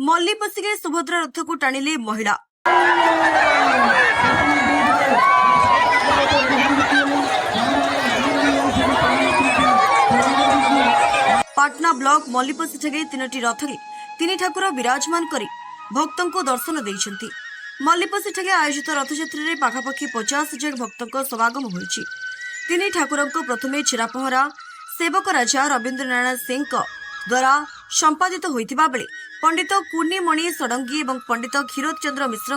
ମଲ୍ଲିପଶିରେ ସୁଭଦ୍ରା ରଥକୁ ଟାଣିଲେ ମହିଳା। पाटना ब्लॉक मल्लिपशिठे 3टी रथरे 3 ठाकुर विराजमान करी भक्तों को दर्शन देइछंती। मल्लिपशिठे आयोजित रथयात्रा पाखापाखि 50,000 भक्तों समागम होइछि। 3 ठाकुर को प्रथमे छिरापहरा सेवक राजा रवीन्द्र नारायण सिंह द्वारा संपादित होइतिबा बेले पंडित कुर्णीमणि षडंगी और पंडित क्षीरोद चंद्र मिश्र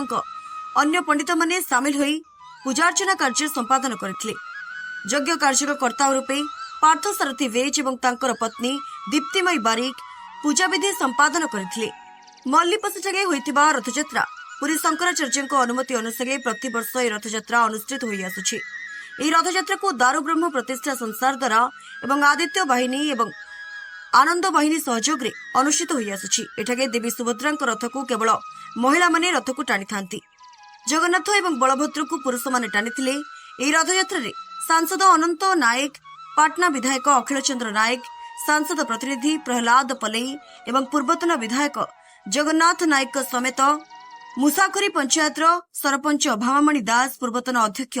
अन्य पंडित माने सामिल होई पूजार्चना कार्य संपादन करथिले। यज्ञ कार्यकर्ता रूपे पार्थ सारथी वेज और तांकर पत्नी दीप्तिमयी बारिक पूजा विधि संपादन करथिले। मल्लिपशिठे होइतिबा रथयात्रा पुरी शंकराचार्य अनुमति अनुसार प्रतिवर्ष यह रथयात्रा अनुष्ठित होई आसुछि। ଏହି ରଥଯାତ୍ରାକୁ ଦାରୁବ୍ରହ୍ମ ପ୍ରତିଷ୍ଠା ସଂସାର ଦ୍ୱାରା ଏବଂ ଆଦିତ୍ୟ ବାହିନୀ ଏବଂ ଆନନ୍ଦ ବାହିନୀ ସହଯୋଗରେ ଅନୁଷ୍ଠିତ ହୋଇ ଆସୁଛି। ଏଠାରେ ଦେବୀ ସୁଭଦ୍ରାଙ୍କ ରଥକୁ କେବଳ ମହିଳାମାନେ ରଥକୁ ଟାଣିଥାନ୍ତି। ଜଗନ୍ନାଥ ଏବଂ ବଳଭଦ୍ରଙ୍କୁ ପୁରୁଷମାନେ ଟାଣିଥିଲେ। ଏହି ରଥଯାତ୍ରାରେ ସାଂସଦ ଅନନ୍ତ ନାୟକ, ପାଟନା ବିଧାୟକ ଅଖିଳ ଚନ୍ଦ୍ର ନାୟକ, ସାଂସଦ ପ୍ରତିନିଧି ପ୍ରହ୍ଲାଦ ପଲେଇ ଏବଂ ପୂର୍ବତନ ବିଧାୟକ ଜଗନ୍ନାଥ ନାୟକ ସमेत ମୁସାଖରୀ ପଞ୍ଚାୟତର ସରପଞ୍ଚ ଭାମାମଣି ଦାସ, ପୂର୍ବତନ ଅଧ୍ୟକ୍ଷ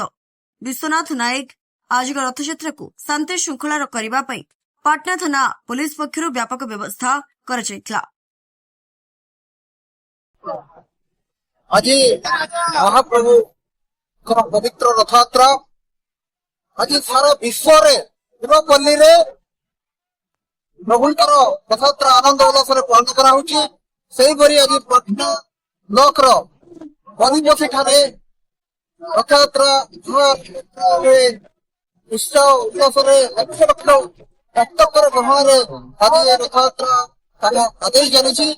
विश्वनाथ नायक आज रथयात्रा को शांति श्रृंखला करने पाटना थाना पुलिस पक्षर व्यापक व्यवस्था कर आज महाप्रभु पवित्र रथयात्रा आज सारा विश्व पूर्वपल्ली प्रभुंर रथयात्रा आनंद उल्लास पालन कर आज पाटना ब्लॉक मल्लिपशिठे रथयात्रा उत्साह उल्लास लक्ष लक्ष भक्तर गहन आज रथयात्रा आदेश चली।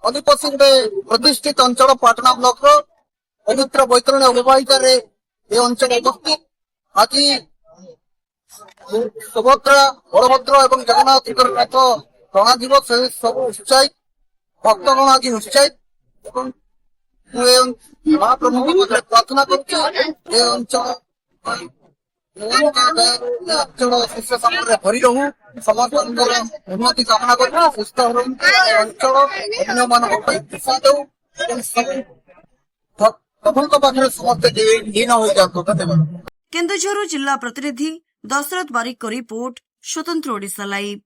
मल्लिपशिठे प्रतिष्ठित अंचल पाटना ब्लॉक पवित्र बैतरणी अववाहिका अंचल अवस्थित आज सुभद्रा, बलभद्र और जगन्नाथ रथ टणा सब उत्साहित भक्तगण आज उत्साहित महाप्रभु की प्रार्थना करंचल शिष्य सामने भरी रहू समस्त उन्नति कामना कर सुस्थ अंचल अन्य मानसा दौ प्रभु पाखे समस्त लीन हो जाते। केन्दुझर जिला प्रतिनिधि दशरथ बारिक रिपोर्ट, स्वतंत्र ओडिशा लाइव।